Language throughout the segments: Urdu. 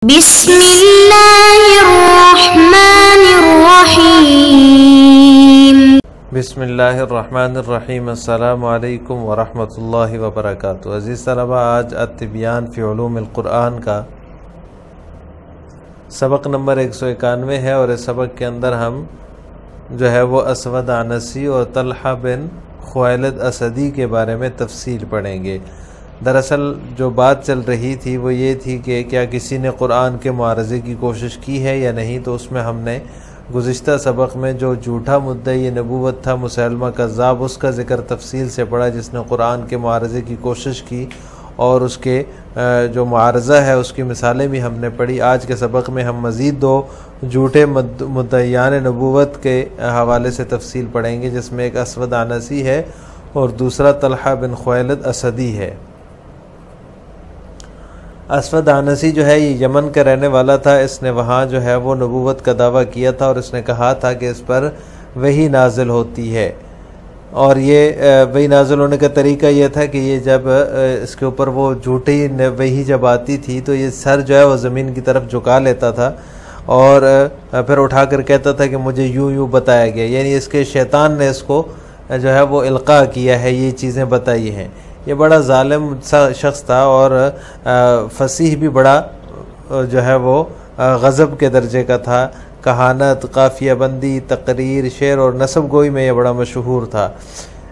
بسم اللہ الرحمن الرحیم بسم اللہ الرحمن الرحیم۔ السلام علیکم ورحمۃ اللہ وبرکاتہ۔ عزیز طلبہ، آج التبیان فی علوم القرآن کا سبق نمبر 191 ہے، اور اس سبق کے اندر ہم جو ہے وہ اسود عنسی اور طلحہ بن خویلد اسدی کے بارے میں تفصیل پڑھیں گے۔ دراصل جو بات چل رہی تھی وہ یہ تھی کہ کیا کسی نے قرآن کے معارضے کی کوشش کی ہے یا نہیں، تو اس میں ہم نے گزشتہ سبق میں جو جھوٹا مدعی نبوت تھا مسیلمہ کذاب، اس کا ذکر تفصیل سے پڑھا، جس نے قرآن کے معارضے کی کوشش کی، اور اس کے جو معارضہ ہے اس کی مثالیں بھی ہم نے پڑھی۔ آج کے سبق میں ہم مزید دو جھوٹے مدعیان نبوت کے حوالے سے تفصیل پڑھیں گے، جس میں ایک اسود عنسی ہے اور دوسرا طلحہ بن خویلد اسدی ہے۔ اسود عنسی جو ہے یہ یمن کا رہنے والا تھا۔ اس نے وہاں جو ہے وہ نبوت کا دعویٰ کیا تھا، اور اس نے کہا تھا کہ اس پر وحی نازل ہوتی ہے، اور یہ وحی نازل ہونے کا طریقہ یہ تھا کہ یہ جب اس کے اوپر وہ جھوٹی وحی جب آتی تھی تو یہ سر جو ہے وہ زمین کی طرف جھکا لیتا تھا، اور پھر اٹھا کر کہتا تھا کہ مجھے یوں یوں بتایا گیا، یعنی اس کے شیطان نے اس کو جو ہے وہ القاء کیا ہے، یہ چیزیں بتائی ہیں۔ یہ بڑا ظالم شخص تھا، اور فصیح بھی بڑا جو ہے وہ غضب کے درجے کا تھا۔ کہانت، قافیہ بندی، تقریر، شعر اور نسب گوئی میں یہ بڑا مشہور تھا۔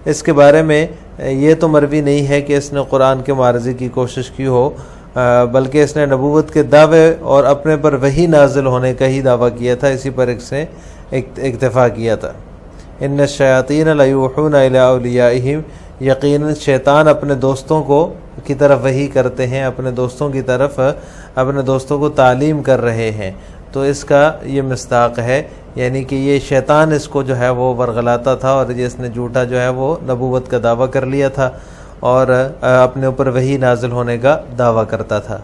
اس کے بارے میں یہ تو مروی نہیں ہے کہ اس نے قرآن کے معارضے کی کوشش کی ہو، بلکہ اس نے نبوت کے دعوے اور اپنے پر وحی نازل ہونے کا ہی دعویٰ کیا تھا، اسی پر اس نے اکتفا کیا تھا۔ ان الشیاطین لیوحون الی اولیائہم، یقیناً شیطان اپنے دوستوں کی طرف وحی کرتے ہیں، اپنے دوستوں کی طرف اپنے دوستوں کو تعلیم کر رہے ہیں، تو اس کا یہ مصداق ہے، یعنی کہ یہ شیطان اس کو جو ہے وہ ورغلاتا تھا، اور اس نے جھوٹا جو ہے وہ نبوت کا دعویٰ کر لیا تھا، اور اپنے اوپر وحی نازل ہونے کا دعویٰ کرتا تھا۔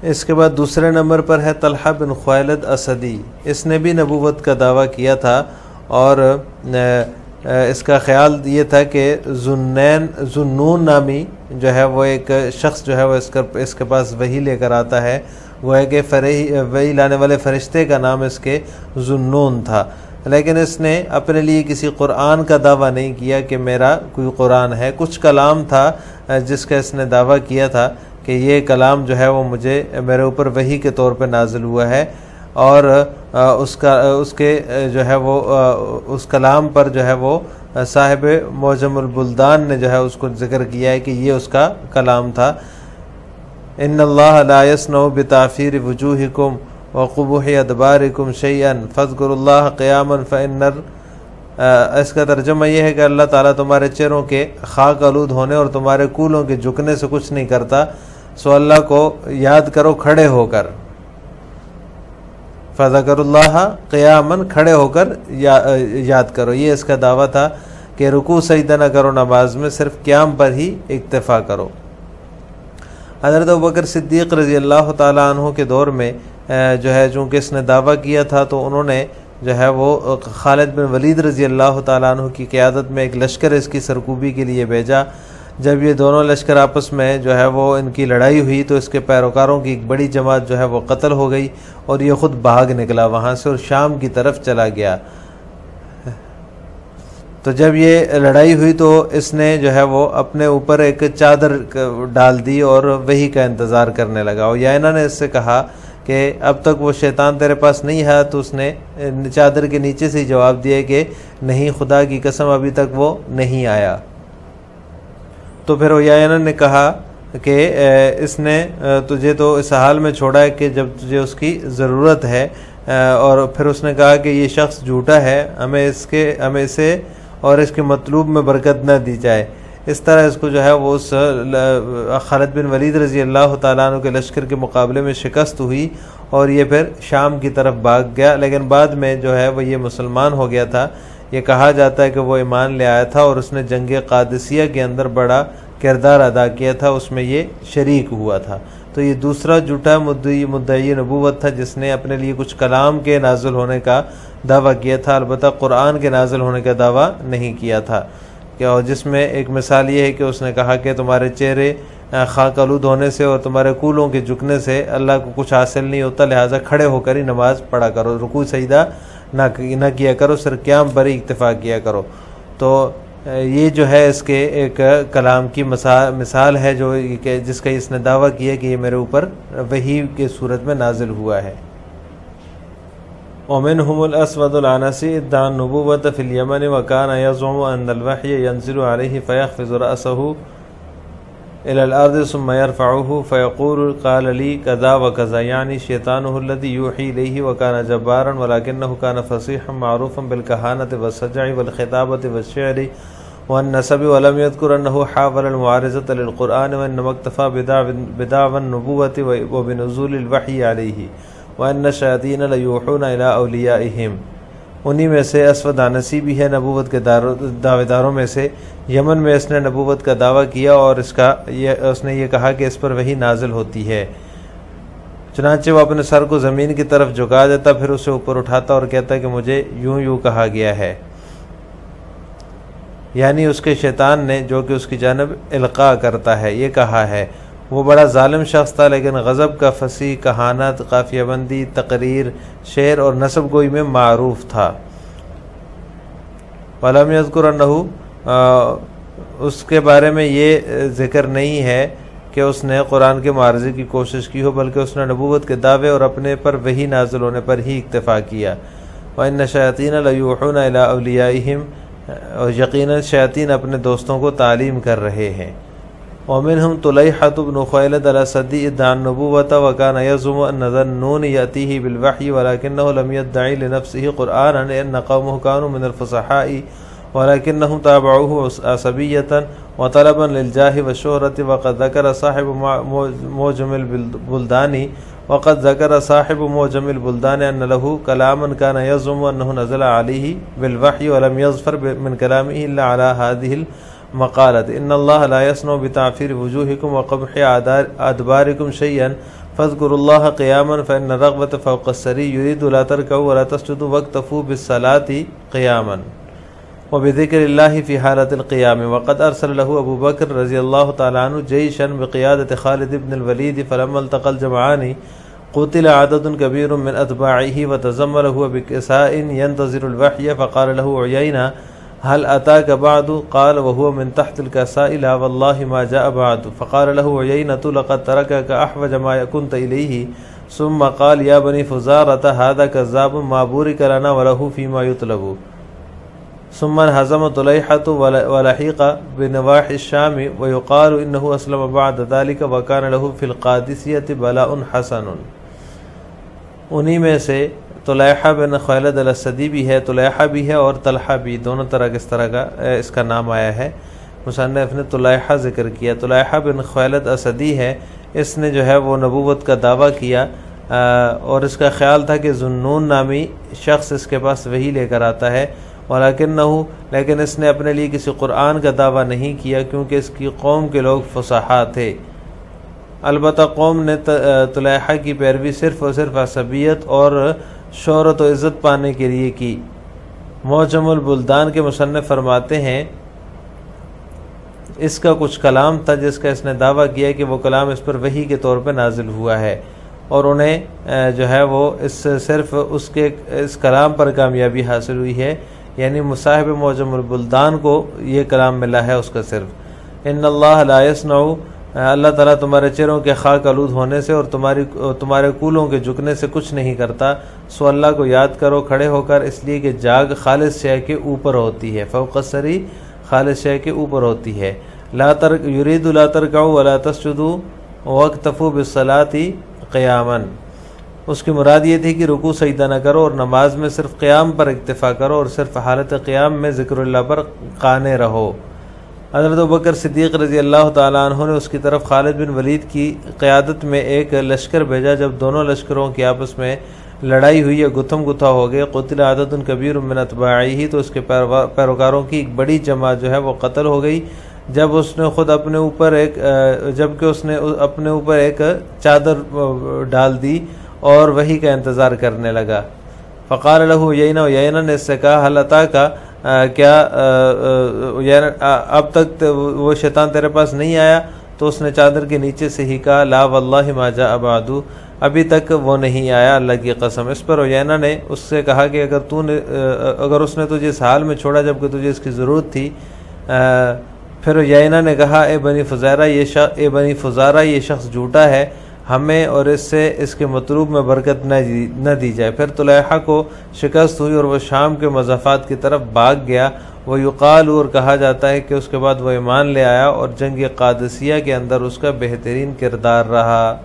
اس کے بعد دوسرے نمبر پر ہے طلحہ بن خویلد اسدی۔ اس نے بھی نبوت کا دعویٰ کیا تھا، اور اس کا خیال یہ تھا کہ ذوالنون نامی جو ہے وہ ایک شخص جو ہے وہ اس کے پاس وحی لے کر آتا ہے، وہ ہے کہ وحی لانے والے فرشتے کا نام اس کے ذوالنون تھا، لیکن اس نے اپنے لیے کسی قرآن کا دعویٰ نہیں کیا کہ میرا کوئی قرآن ہے۔ کچھ کلام تھا جس کا اس نے دعویٰ کیا تھا کہ یہ کلام جو ہے وہ میرے اوپر وحی کے طور پہ نازل ہوا ہے، اور اس کے جو ہے وہ اس کلام پر جو ہے وہ صاحب معجم البلدان نے جو ہے اس کو ذکر کیا ہے کہ یہ اس کا کلام تھا۔ ان اللہ لا یصنع بتعفیر وجوہکم وقبوح ادبارکم شیئا فاذکروا اللہ قیاما فان اس کا ترجمہ یہ ہے کہ اللہ تعالیٰ تمہارے چہروں کے خاک آلود ہونے اور تمہارے کولوں کے جھکنے سے کچھ نہیں کرتا، سو اللہ کو یاد کرو کھڑے ہو کر، فذکر اللہ قیاماً، کھڑے ہو کر یاد کرو۔ یہ اس کا دعویٰ تھا کہ رکوع سجدہ نہ کرو نماز میں، صرف قیام پر ہی اکتفا کرو۔ حضرت ابوبکر صدیق رضی اللہ تعالیٰ عنہ کے دور میں جو ہے چونکہ اس نے دعویٰ کیا تھا، تو انہوں نے جو ہے وہ خالد بن ولید رضی اللہ تعالیٰ عنہ کی قیادت میں ایک لشکر اس کی سرکوبی کے لیے بھیجا۔ جب یہ دونوں لشکر آپس میں جو ہے وہ ان کی لڑائی ہوئی، تو اس کے پیروکاروں کی ایک بڑی جماعت جو ہے وہ قتل ہو گئی، اور یہ خود بھاگ نکلا وہاں سے اور شام کی طرف چلا گیا۔ تو جب یہ لڑائی ہوئی تو اس نے جو ہے وہ اپنے اوپر ایک چادر ڈال دی اور وحی کا انتظار کرنے لگا، اور یائنا نے اس سے کہا کہ اب تک وہ شیطان تیرے پاس نہیں ہے، تو اس نے چادر کے نیچے سے جواب دیا کہ نہیں، خدا کی قسم ابھی تک وہ نہیں آیا۔ تو پھر یائنا نے کہا کہ اس نے تجھے تو اس حال میں چھوڑا ہے کہ جب تجھے اس کی ضرورت ہے، اور پھر اس نے کہا کہ یہ شخص جھوٹا ہے، ہمیں اسے اور اس کے مطلوب میں برکت نہ دی جائے۔ اس طرح اس کو جو ہے وہ اس خالد بن ولید رضی اللہ تعالیٰ عنہ کے لشکر کے مقابلے میں شکست ہوئی، اور یہ پھر شام کی طرف بھاگ گیا، لیکن بعد میں جو ہے وہ یہ مسلمان ہو گیا تھا۔ یہ کہا جاتا ہے کہ وہ ایمان لے آیا تھا، اور اس نے جنگ قادسیہ کے اندر بڑا کردار ادا کیا تھا، اس میں یہ شریک ہوا تھا۔ تو یہ دوسرا جھوٹا مدعی نبوت تھا جس نے اپنے لیے کچھ کلام کے نازل ہونے کا دعویٰ کیا تھا، البتہ قرآن کے نازل ہونے کا دعویٰ نہیں کیا تھا، جس میں ایک مثال یہ ہے کہ اس نے کہا کہ تمہارے چہرے خاک آلود ہونے سے اور تمہارے کولوں کے جھکنے سے اللہ کو کچھ حاصل نہیں ہوتا، لہٰذا کھڑے ہو کر ہی نماز پڑھا کرو، رکوع سجدہ نہ کیا کرو، صرف قیام پر ہی اکتفا کیا کرو۔ تو یہ جو ہے اس کے ایک کلام کی مثال ہے جو جس کا اس نے دعویٰ کیا کہ یہ میرے اوپر وحی کے صورت میں نازل ہوا ہے۔ ومنهم الاسود العنسی ادعى النبوة في اليمن وكان يزعم ان الوحي ينزل عليه فيخفض رأسه الى الارض ثم يرفعه فيقول قال لي كذا وكذا، يعني شيطانه الذي يوحي اليه، وكان جبارا ولكنه كان فصيحا معروفا بالكهانة والسجع والخطابة والشعر والنسب، ولم يذكر انه حاول المعارضة للقرآن، وانما اكتفى بدعوى النبوة وبنزول الوحي عليه، وان الشياطين ليوحون الى اولیائهم۔ انہی میں سے اسود عنسی بھی ہے نبوت کے دعوے داروں میں سے۔ یمن میں اس نے نبوت کا دعویٰ کیا اور اس نے یہ کہا کہ اس پر وحی نازل ہوتی ہے، چنانچہ وہ اپنے سر کو زمین کی طرف جھکا دیتا، پھر اسے اوپر اٹھاتا اور کہتا کہ مجھے یوں کہا گیا ہے، یعنی اس کے شیطان نے جو کہ اس کی جانب القاء کرتا ہے یہ کہا ہے۔ وہ بڑا ظالم شخص تھا، لیکن غضب کا فصیح، کہانت، قافیہ بندی، تقریر، شعر اور نسب گوئی میں معروف تھا۔ وَلَمْ يَذْكُرْ أَنَّهُ، اس کے بارے میں یہ ذکر نہیں ہے کہ اس نے قرآن کے معارضے کی کوشش کی ہو، بلکہ اس نے نبوت کے دعوے اور اپنے پر وحی نازل ہونے پر ہی اکتفا کیا۔ وَإِنَّ الشَّيَاطِينَ لَيُوحُونَ إِلَىٰ أَوْلِيَائِهِمْ، اور یقیناً شیاطین اپنے دوستوں کو تعلیم کر رہے ہیں۔ ومنهم طلیحة بن خویلد الاسدی ادعى النبوة وكان يزعم ان ذا النون يأتيه بالوحي ولكنه لم يدعي لنفسه قرآنا لأن قومه كانوا من الفصحاء ولكنهم تابعوه عصبية وطلبا للجاه والشهرة، وقد ذكر صاحب موجم البلدان أن له كلاما كان يزعم أنه نزل عليه بالوحي ولم يظفر من كلامه إلا على هذه مقالت ان اللہ لا يصنع بتعفیر وجوہکم وقبح ادبارکم شیئا فاذکروا اللہ قیاما فان الرغبة فوق السری یرید لا ترکعوا ولا تسجدوا واکتفوا بالصلاة قیاما وبذکر اللہ فی حالة القیام۔ وقد ارسل له ابو بکر رضی اللہ تعالی عنہ جیشا بقیادة خالد بن الولید، فلما التقى الجمعان قتل عدد كبير من اتباعه وتزمله بكساء ينتظر الوحي، فقال له عيينة هل أتاك بعد؟ قال وهو من تحت الكساء لا والله ما جاء بعد، فقال له عيينة لقد تركك أحوج ما كنت إليه، ثم قال يا بني فزارة هذا كذاب ما بورك لنا وله فيما يطلب، ثم انهزم طليحة ولحق بنواحي الشام، ويقال إنه أسلم بعد ذلك وكان له في القادسية بلاء حسن۔ انہی میں سے طلیحہ بن خویلد الاسدی بھی ہے، طلیحہ بھی ہے اور طلحہ بھی، دونوں طرح اس طرح کا اس کا نام آیا ہے۔ مصنف نے طلیحہ ذکر کیا، طلیحہ بن خویلد اسدی ہے، اس نے جو ہے وہ نبوت کا دعویٰ کیا اور اس کا خیال تھا کہ ذوالنون نامی شخص اس کے پاس وحی لے کر آتا ہے، لیکن اس نے اپنے لیے کسی قرآن کا دعویٰ نہیں کیا کیونکہ اس کی قوم کے لوگ فصحاء تھے۔ البتہ قوم نے طلیحہ کی پیروی صرف اور صرف عصبیت اور شہرت و عزت پانے کے لیے کی۔ معجم البلدان کے مصنف فرماتے ہیں اس کا کچھ کلام تھا جس کا اس نے دعویٰ کیا کہ وہ کلام اس پر وحی کے طور پہ نازل ہوا ہے، اور انہیں جو ہے وہ صرف اس کلام پر کامیابی حاصل ہوئی ہے، یعنی صاحب معجم البلدان کو یہ کلام ملا ہے اس کا صرف۔ ان اللہ لا یصنع، اللہ تعالیٰ تمہارے چہروں کے خاک آلود ہونے سے اور تمہارے کولوں کے جھکنے سے کچھ نہیں کرتا، سو اللہ کو یاد کرو کھڑے ہو کر، اس لیے کہ جاگ خالص شے کے اوپر ہوتی ہے، فوق السری خالص شے کے اوپر ہوتی ہے۔ یرید لا ترکعوا ولا تسجدوا واکتفوا بالصلاة قیاما، اس کی مراد یہ تھی کہ رکوع سجدہ نہ کرو اور نماز میں صرف قیام پر اکتفا کرو اور صرف حالت قیام میں ذکر اللہ پر قانے رہو۔ حضرت ابوبکر صدیق رضی اللہ تعالیٰ عنہ نے اس کی طرف خالد بن ولید کی قیادت میں ایک لشکر بھیجا، جب دونوں لشکروں کی آپس میں لڑائی ہوئی یا گتھم گتھا ہو گئے، قتل عدد کبیر من اتباعہ، تو اس کے پیروکاروں کی ایک بڑی جماعت جو ہے وہ قتل ہو گئی، جبکہ اس نے اپنے اوپر ایک چادر ڈال دی اور وحی کا انتظار کرنے لگا۔ فقال له عیینہ نے اس سے کہا حل اتاک، کیا اب تک وہ شیطان تیرے پاس نہیں آیا؟ تو اس نے چادر کے نیچے سے ہی کہا لا واللہ ما جاء بعد، ابھی تک وہ نہیں آیا، اللہ کی قسم۔ اس پر عیینہ نے اس سے کہا کہ اگر اس نے تجھے اس حال میں چھوڑا جبکہ تجھے اس کی ضرورت تھی۔ پھر عیینہ نے کہا اے بنی فزارہ یہ شخص جھوٹا ہے، ہمیں اور اس سے اس کے مطلوب میں برکت نہ دی جائے۔ پھر طلیحہ کو شکست ہوئی اور وہ شام کے مضافات کی طرف بھاگ گیا۔ وہ یقال اور کہا جاتا ہے کہ اس کے بعد وہ ایمان لے آیا اور جنگ قادسیہ کے اندر اس کا بہترین کردار رہا۔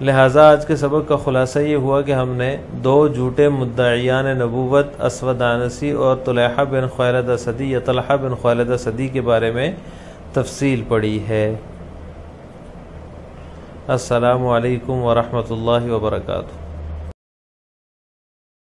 لہٰذا آج کے سبق کا خلاصہ یہ ہوا کہ ہم نے 2 جھوٹے مدعیان نبوت اسود عنسی اور طلیحہ بن خویلد اسدی یا طلحہ بن خویلد اسدی کے بارے میں تفصیل پڑھی ہے۔ السلام علیکم ورحمۃ اللہ وبرکاتہ۔